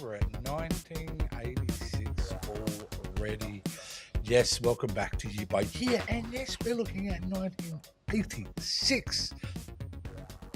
We're at 1986 already. Yes, welcome back to Year by Year. And yes, we're looking at 1986.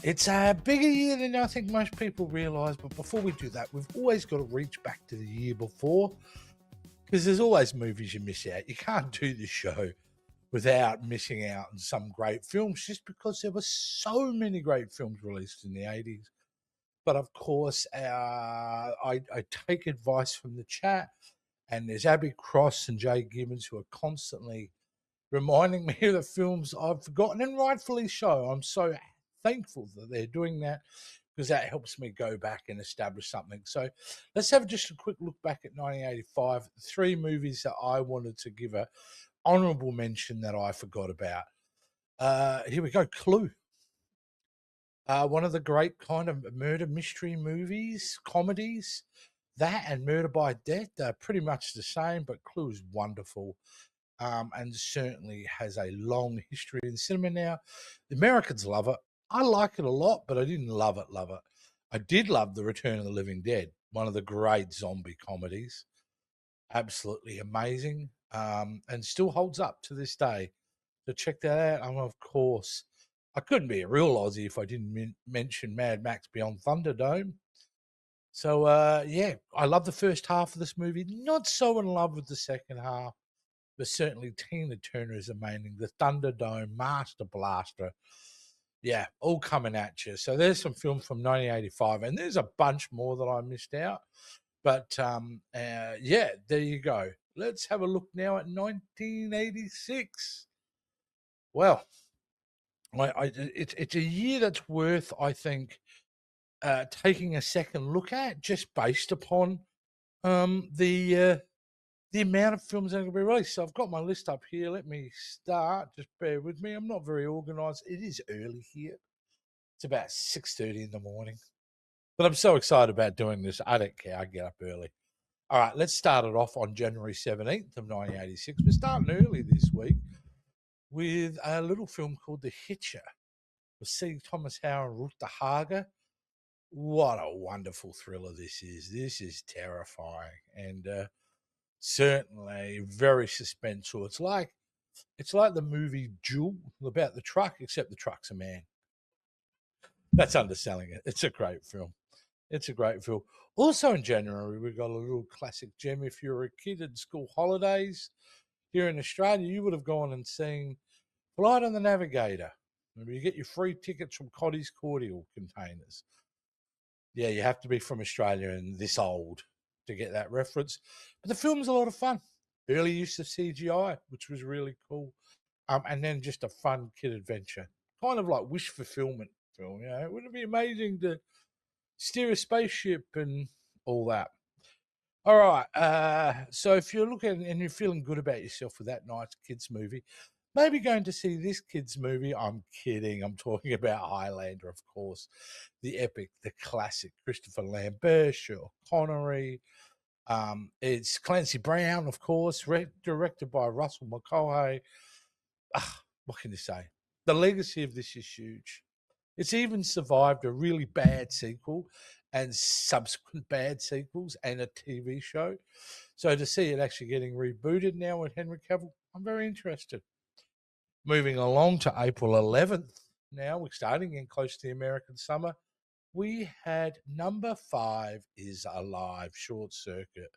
It's a bigger year than I think most people realise. But before we do that, we've always got to reach back to the year before, because there's always movies you miss out. You can't do this show without missing out on some great films, just because there were so many great films released in the 80s. But of course, I take advice from the chat, and there's Abby Cross and Jay Gibbons who are constantly reminding me of the films I've forgotten, and rightfully so. I'm so thankful that they're doing that, because that helps me go back and establish something. So let's have just a quick look back at 1985. Three movies that I wanted to give a honourable mention that I forgot about. Here we go. Clue. One of the great kind of murder mystery movies, comedies. That and Murder by Death are pretty much the same, but Clue is wonderful, and certainly has a long history in cinema now. The Americans love it. I like it a lot, but I didn't love it. I did love The Return of the Living Dead, one of the great zombie comedies. Absolutely amazing, and still holds up to this day. So check that out. And of course, I couldn't be a real Aussie if I didn't mention Mad Max Beyond Thunderdome. So, yeah, I love the first half of this movie. Not so in love with the second half, but certainly Tina Turner is amazing. The Thunderdome, Master Blaster. Yeah, all coming at you. So there's some films from 1985, and there's a bunch more that I missed out. But, yeah, there you go. Let's have a look now at 1986. Well, it's a year that's worth, I think, taking a second look at, just based upon the amount of films that are going to be released. So I've got my list up here. Let me start. Just bear with me. I'm not very organised. It is early here. It's about 6:30 in the morning. But I'm so excited about doing this. I don't care. I get up early. All right, let's start it off on January 17th of 1986. We're starting early this week with a little film called The Hitcher with C. Thomas Howell and Ruth Hager. What a wonderful thriller this is. This is terrifying, and certainly very suspenseful. It's like the movie Jewel about the truck, except the truck's a man. That's underselling it. It's a great film. It's a great film. Also in January, we got a little classic gem. If you're a kid at school holidays here in Australia, you would have gone and seen Flight on the Navigator. Remember, you get your free tickets from Coddy's Cordial containers. Yeah, you have to be from Australia and this old to get that reference. But the film's a lot of fun. Early use of CGI, which was really cool. And then just a fun kid adventure. Kind of like wish fulfillment film. You know, wouldn't it be amazing to steer a spaceship and all that? All right. So if you're looking and you're feeling good about yourself with that nice kids movie, maybe going to see this kids movie. I'm kidding. I'm talking about Highlander, of course, the epic, the classic Christopher Lambert, Sean Connery. It's Clancy Brown, of course, directed by Russell McCoy. What can you say? The legacy of this is huge. It's even survived a really bad sequel and subsequent bad sequels and a TV show. So to see it actually getting rebooted now with Henry Cavill, I'm very interested. Moving along to April 11th, now we're starting in close to the American summer. We had number 5 is Alive, Short Circuit.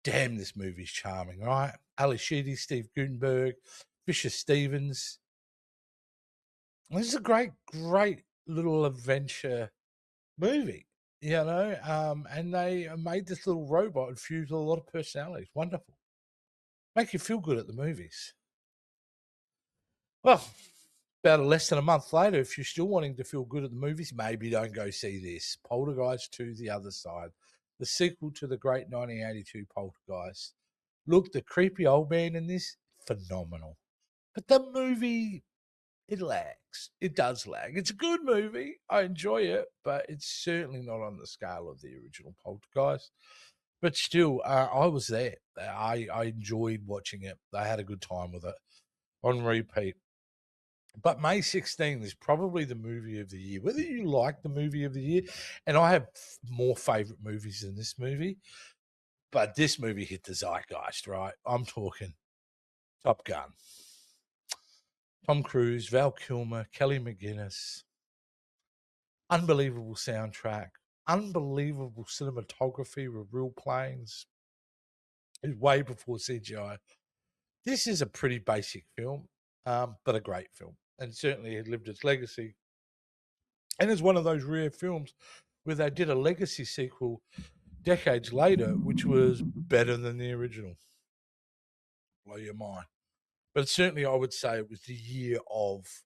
Damn, this movie's charming, right? Ali Sheedy, Steve Gutenberg, Fisher Stevens. This is a great, great little adventure movie, you know, and they made this little robot infused with a lot of personalities. Wonderful. Make you feel good at the movies. Well, about less than a month later, if you're still wanting to feel good at the movies, maybe don't go see this. Poltergeist 2, The Other Side, the sequel to the great 1982 Poltergeist. Look, the creepy old man in this, phenomenal. But the movie, it lags. It does lag. It's a good movie. I enjoy it, but it's certainly not on the scale of the original Poltergeist. But still, I was there. I enjoyed watching it. I had a good time with it on repeat. But May 16 is probably the movie of the year. Whether you like the movie of the year, and I have more favorite movies than this movie, but this movie hit the zeitgeist, right? I'm talking Top Gun. Tom Cruise, Val Kilmer, Kelly McGinnis, unbelievable soundtrack, unbelievable cinematography with real planes. It's way before CGI. This is a pretty basic film, but a great film. And certainly it lived its legacy. And it's one of those rare films where they did a legacy sequel decades later, which was better than the original. Blow your mind. But certainly I would say it was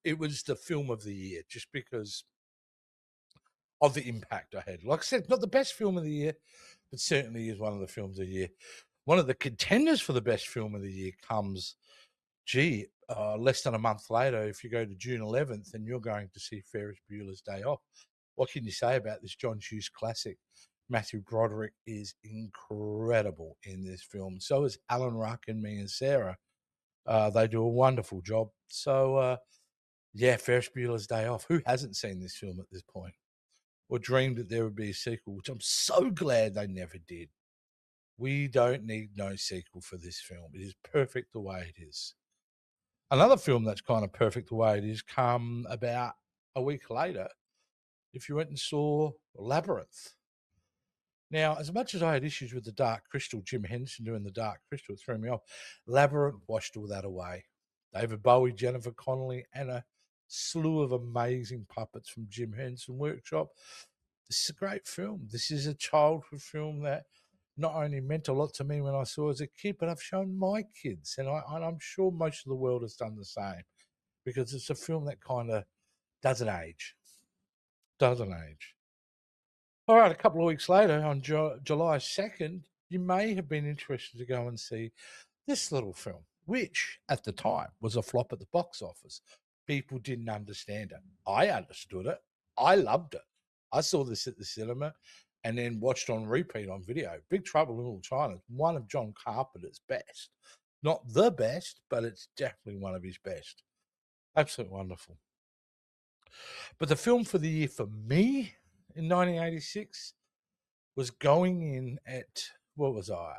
it was the film of the year, just because of the impact I had. Like I said, not the best film of the year, but certainly is one of the films of the year. One of the contenders for the best film of the year comes, less than a month later. If you go to June 11th and you're going to see Ferris Bueller's Day Off, what can you say about this John Hughes classic? Matthew Broderick is incredible in this film. So is Alan Ruck and me and Sarah. They do a wonderful job. So, Ferris Bueller's Day Off. Who hasn't seen this film at this point or dreamed that there would be a sequel, which I'm so glad they never did. We don't need no sequel for this film. It is perfect the way it is. Another film that's kind of perfect the way it is come about a week later if you went and saw Labyrinth. Now, as much as I had issues with the Dark Crystal, Jim Henson doing the Dark Crystal, it threw me off. Labyrinth washed all that away. David Bowie, Jennifer Connelly, and a slew of amazing puppets from Jim Henson Workshop. This is a great film. This is a childhood film that not only meant a lot to me when I saw it as a kid, but I've shown my kids. And I'm sure most of the world has done the same, because it's a film that kind of doesn't age. Doesn't age. All right, a couple of weeks later, on July 2nd, you may have been interested to go and see this little film, which at the time was a flop at the box office. People didn't understand it. I understood it. I loved it. I saw this at the cinema and then watched on repeat on video. Big Trouble in Little China, one of John Carpenter's best. Not the best, but it's definitely one of his best. Absolutely wonderful. But the film for the year for me in 1986 was going in at, what was I,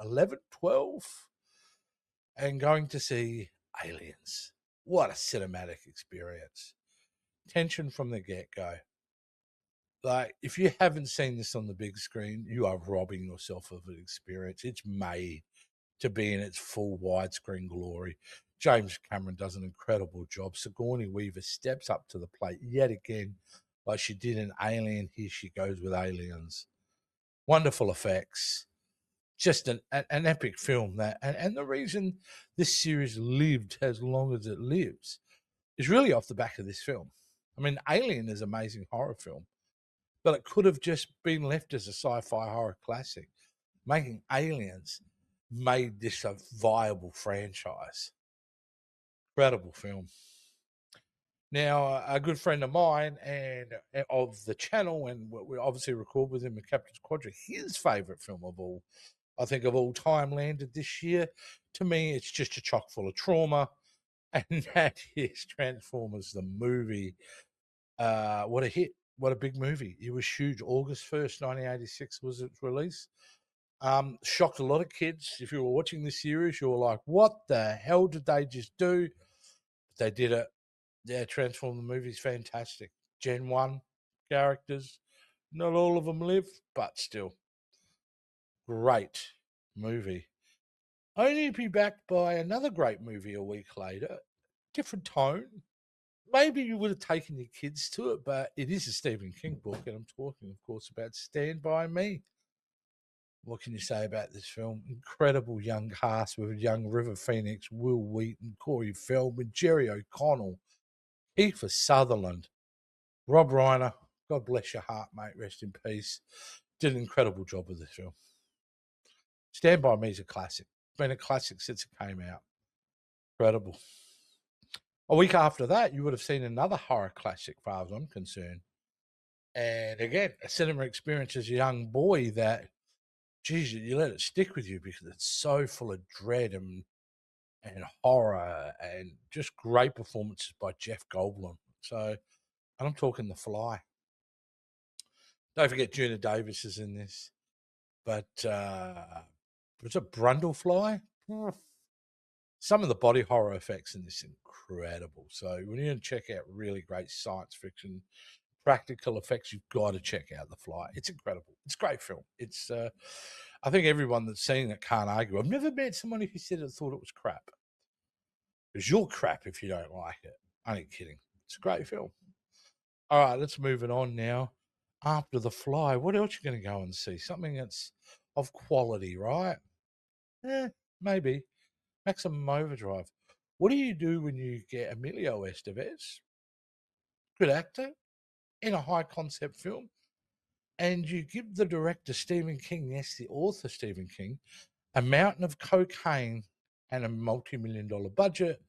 11, 12, and going to see Aliens. What a cinematic experience. Tension from the get-go. Like, if you haven't seen this on the big screen, you are robbing yourself of an experience. It's made to be in its full widescreen glory. James Cameron does an incredible job. Sigourney Weaver steps up to the plate yet again, like she did in Alien. Here she goes with Aliens. Wonderful effects. Just an epic film that, and the reason this series lived as long as it lives is really off the back of this film. I mean, Alien is an amazing horror film, but it could have just been left as a sci-fi horror classic. Making Aliens made this a viable franchise. Incredible film. Now, a good friend of mine and of the channel, and we obviously record with him in Captain's Quadrant, his favourite film of all, I think, of all time landed this year. To me, it's just a chock full of trauma, and that is Transformers the movie. What a hit. What a big movie. It was huge. August 1st, 1986 was its release. Shocked a lot of kids. If you were watching this series, you were like, what the hell did they just do? But they did it. Yeah, Transform the movie is fantastic. Gen 1 characters. Not all of them live, but still. Great movie. Only to be backed by another great movie a week later. Different tone. Maybe you would have taken your kids to it, but it is a Stephen King book, and I'm talking, of course, about Stand By Me. What can you say about this film? Incredible young cast with young River Phoenix, Will Wheaton, Corey Feldman, Jerry O'Connell, Kiefer Sutherland, Rob Reiner. God bless your heart, mate. Rest in peace. Did an incredible job with this film. Stand By Me is a classic. Been a classic since it came out. Incredible. A week after that, you would have seen another horror classic, as far as I'm concerned. And again, a cinema experience as a young boy that, geez, you let it stick with you because it's so full of dread and and horror and just great performances by Jeff Goldblum. So, and I'm talking The Fly. Don't forget Gina Davis is in this, but was it Brundlefly? Some of the body horror effects in this incredible. So when you're going to check out really great science fiction practical effects, you've got to check out The Fly. It's incredible. It's a great film. It's I think everyone that's seen it can't argue. I've never met someone who said it thought it was crap. Because you're crap if you don't like it. Only kidding. It's a great film. All right, let's move it on now. After The Fly, what else you going to go and see? Something that's of quality, right? Maybe. Maximum Overdrive. What do you do when you get Emilio Estevez, good actor, in a high concept film, and you give the director Stephen King, yes, the author Stephen King, a mountain of cocaine and a multi-million dollar budget?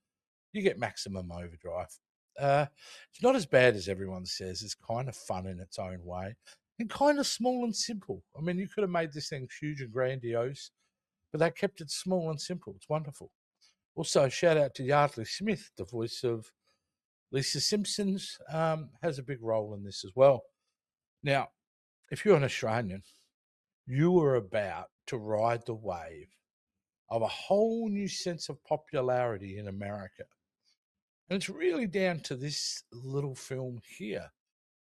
You get Maximum Overdrive. It's not as bad as everyone says. It's kind of fun in its own way and kind of small and simple. I mean, you could have made this thing huge and grandiose, but they kept it small and simple. It's wonderful. Also, shout out to Yardley Smith, the voice of Lisa Simpson's, has a big role in this as well. Now, if you're an Australian, you are about to ride the wave of a whole new sense of popularity in America. And it's really down to this little film here,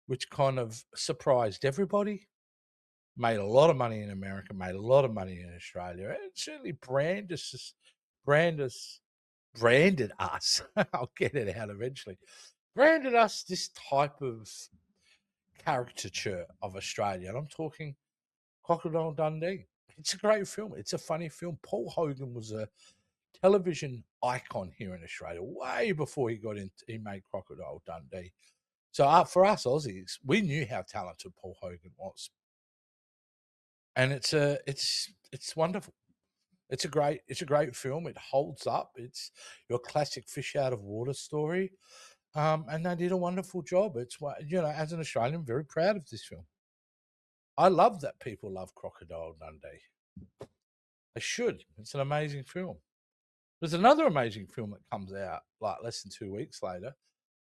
which kind of surprised everybody, made a lot of money in America, made a lot of money in Australia, and certainly brand branded us. I'll get it out eventually. Branded us this type of caricature of Australia. And I'm talking Crocodile Dundee. It's a great film. It's a funny film. Paul Hogan was a television icon here in Australia way before he made Crocodile Dundee. So for us Aussies, we knew how talented Paul Hogan was, and it's wonderful. It's a great film. It holds up. It's your classic fish out of water story, and they did a wonderful job. It's as an Australian, I'm very proud of this film. I love that people love Crocodile Dundee. They should. It's an amazing film. There's another amazing film that comes out like less than 2 weeks later,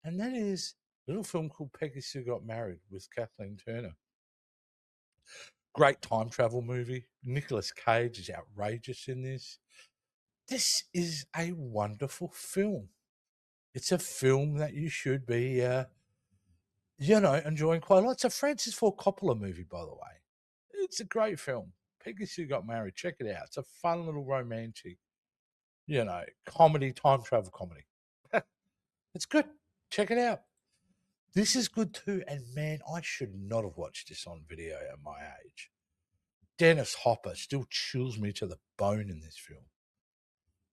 and that is a little film called Peggy Sue Got Married with Kathleen Turner. Great time travel movie. Nicolas Cage is outrageous in this. This is a wonderful film. It's a film that you should be, enjoying quite a lot. It's a Francis Ford Coppola movie, by the way. It's a great film. Peggy Sue Got Married. Check it out. It's a fun little romantic, comedy, time travel comedy. It's good. Check it out. This is good too. And man, I should not have watched this on video at my age. Dennis Hopper still chills me to the bone in this film.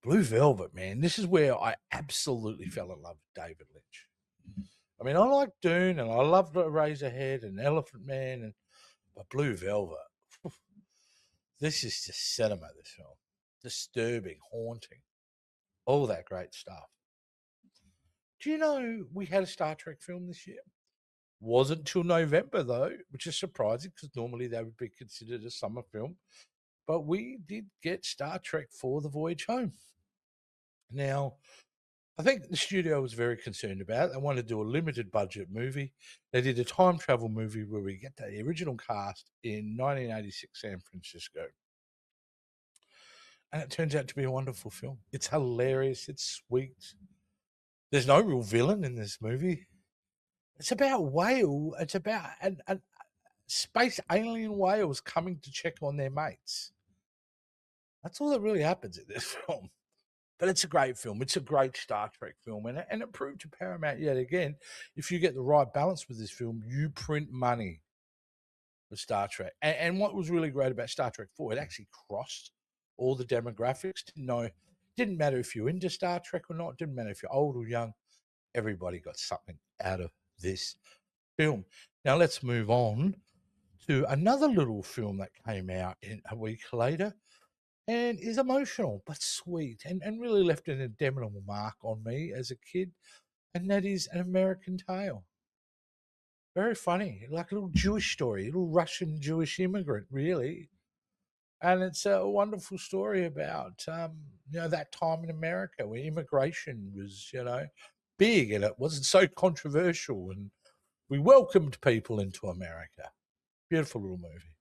Blue Velvet, man. This is where I absolutely fell in love with David Lynch. I mean, I like Dune and I love Razorhead and Elephant Man, but Blue Velvet, this is just cinema, this film. Disturbing, haunting, all that great stuff. Do you know we had a Star Trek film this year? Wasn't till November, though, which is surprising because normally they would be considered a summer film. But we did get Star Trek for The Voyage Home. Now, I think the studio was very concerned about it. They wanted to do a limited budget movie. They did a time travel movie where we get the original cast in 1986 San Francisco. And it turns out to be a wonderful film. It's hilarious. It's sweet. There's no real villain in this movie. It's about whale. It's about a space alien whales coming to check on their mates. That's all that really happens in this film. But it's a great film. It's a great Star Trek film. And it proved to Paramount yet again, if you get the right balance with this film, you print money with Star Trek. And what was really great about Star Trek 4, it actually crossed all the demographics. Didn't matter if you're into Star Trek or not. Didn't matter if you're old or young. Everybody got something out of this film. Now let's move on to another little film that came out a week later and is emotional but sweet and really left an indelible mark on me as a kid, and that is An American Tale. Very funny, like a little Jewish story, a little Russian Jewish immigrant, really. And it's a wonderful story about, that time in America where immigration was, big and it wasn't so controversial. And we welcomed people into America. Beautiful little movie.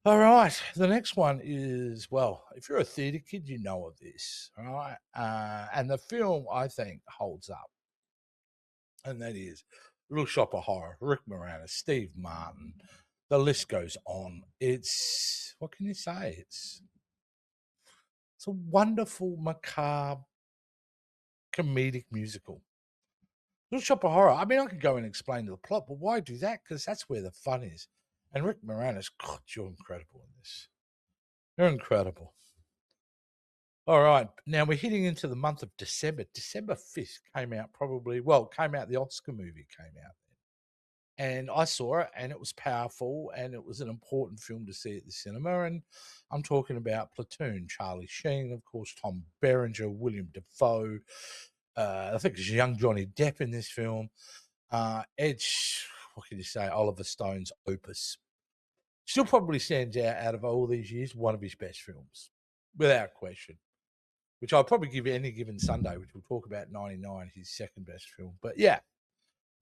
All right. The next one is, well, if you're a theatre kid, you know of this. All right. And the film, I think, holds up. And that is Little Shop of Horror, Rick Moranis, Steve Martin. The list goes on. It's, what can you say? It's a wonderful, macabre, comedic musical. Little Shop of Horror. I mean, I could go and explain the plot, but why do that? Because that's where the fun is. And Rick Moranis, God, you're incredible in this. You're incredible. All right. Now we're hitting into the month of December. December 5th came out the Oscar movie came out. And I saw it, and it was powerful, and it was an important film to see at the cinema. And I'm talking about Platoon, Charlie Sheen, of course, Tom Berenger, William Dafoe. I think it's young Johnny Depp in this film. It's, what can you say, Oliver Stone's opus. Still probably stands out of all these years, one of his best films, without question, which I'll probably give you any given Sunday, which we'll talk about 99, his second best film. But yeah,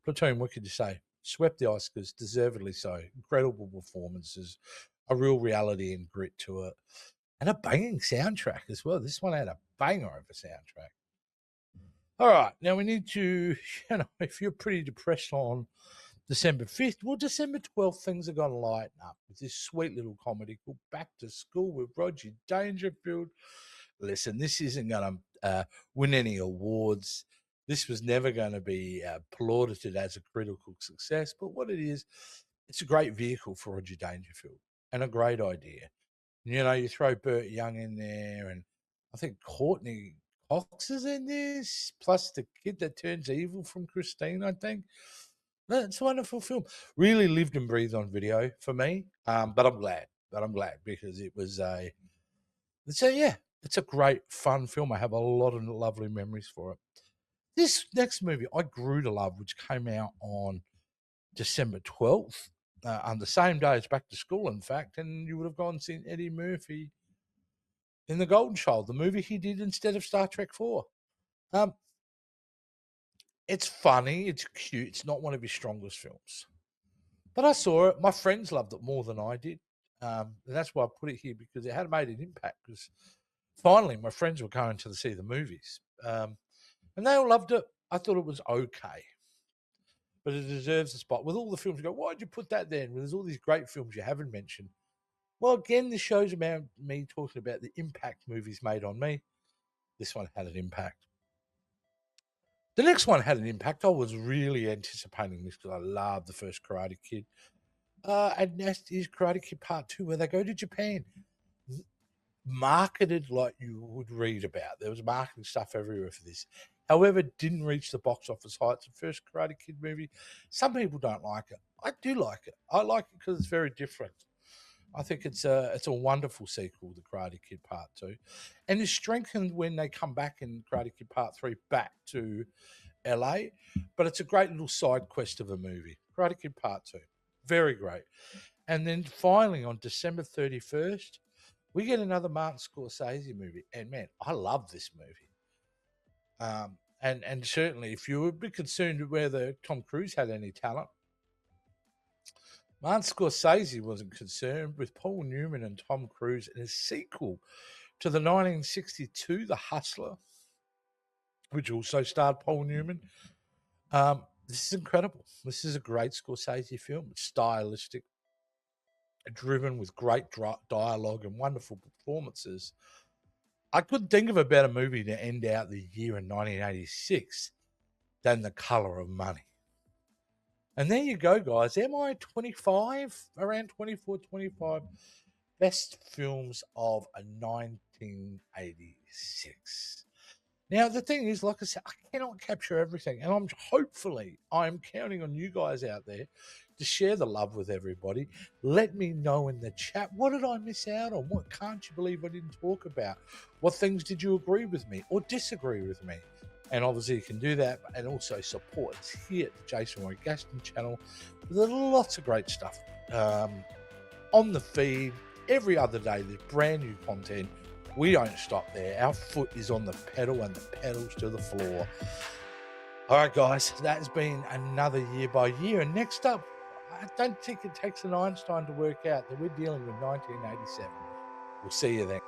Platoon, what could you say? Swept the Oscars, deservedly so. Incredible performances, a real reality and grit to it, and a banging soundtrack as well. This one had a banger of a soundtrack. All right, now we need to, if you're pretty depressed on December 5th, well, December 12th, things are going to lighten up with this sweet little comedy called Back to School with Roger Dangerfield. Listen, this isn't going to win any awards. This was never going to be applauded as a critical success, but what it is, it's a great vehicle for Roger Dangerfield and a great idea. You throw Burt Young in there, and I think Courtney Cox is in this, plus the kid that turns evil from Christine, I think. It's a wonderful film. Really lived and breathed on video for me, but I'm glad. Because it was it's a great, fun film. I have a lot of lovely memories for it. This next movie I grew to love, which came out on December 12th, on the same day as Back to School, in fact, and you would have gone and seen Eddie Murphy in The Golden Child, the movie he did instead of Star Trek 4. It's funny, it's cute, it's not one of his strongest films. But I saw it. My friends loved it more than I did. And that's why I put it here, because it had made an impact. Because finally, my friends were going to see the movies. And they all loved it. I thought it was okay. But it deserves a spot. With all the films, you go, why'd you put that there? And there's all these great films you haven't mentioned. Well, again, this shows about me talking about the impact movies made on me. This one had an impact. The next one had an impact. I was really anticipating this because I love the first Karate Kid. And that is Karate Kid Part 2, where they go to Japan. Marketed like you would read about. There was marketing stuff everywhere for this. However, it didn't reach the box office heights of the first Karate Kid movie. Some people don't like it. I do like it. I like it because it's very different. I think it's a wonderful sequel, The Karate Kid Part 2. And it's strengthened when they come back in Karate Kid Part 3 back to LA. But it's a great little side quest of a movie. Karate Kid Part 2. Very great. And then finally, on December 31st, we get another Martin Scorsese movie. And man, I love this movie. And certainly, if you were a bit concerned whether Tom Cruise had any talent, Martin Scorsese wasn't concerned with Paul Newman and Tom Cruise in a sequel to the 1962 The Hustler, which also starred Paul Newman. This is incredible. This is a great Scorsese film. It's stylistic, driven with great dialogue and wonderful performances. I couldn't think of a better movie to end out the year in 1986 than The Color of Money. And there you go, guys. Am I 25? Around 24, 25 best films of 1986. Now, the thing is, like I said, I cannot capture everything. And I'm counting on you guys out there to share the love with everybody. Let me know in the chat, what did I miss out on? What can't you believe I didn't talk about? What things did you agree with me or disagree with me? And obviously you can do that and also support us here at the Jason Roy Gaston channel. There's lots of great stuff on the feed, every other day there's brand new content. We don't stop there. Our foot is on the pedal and the pedal's to the floor. All right, guys, that has been another Year by Year. And next up, I don't think it takes an Einstein to work out that we're dealing with 1987. We'll see you then.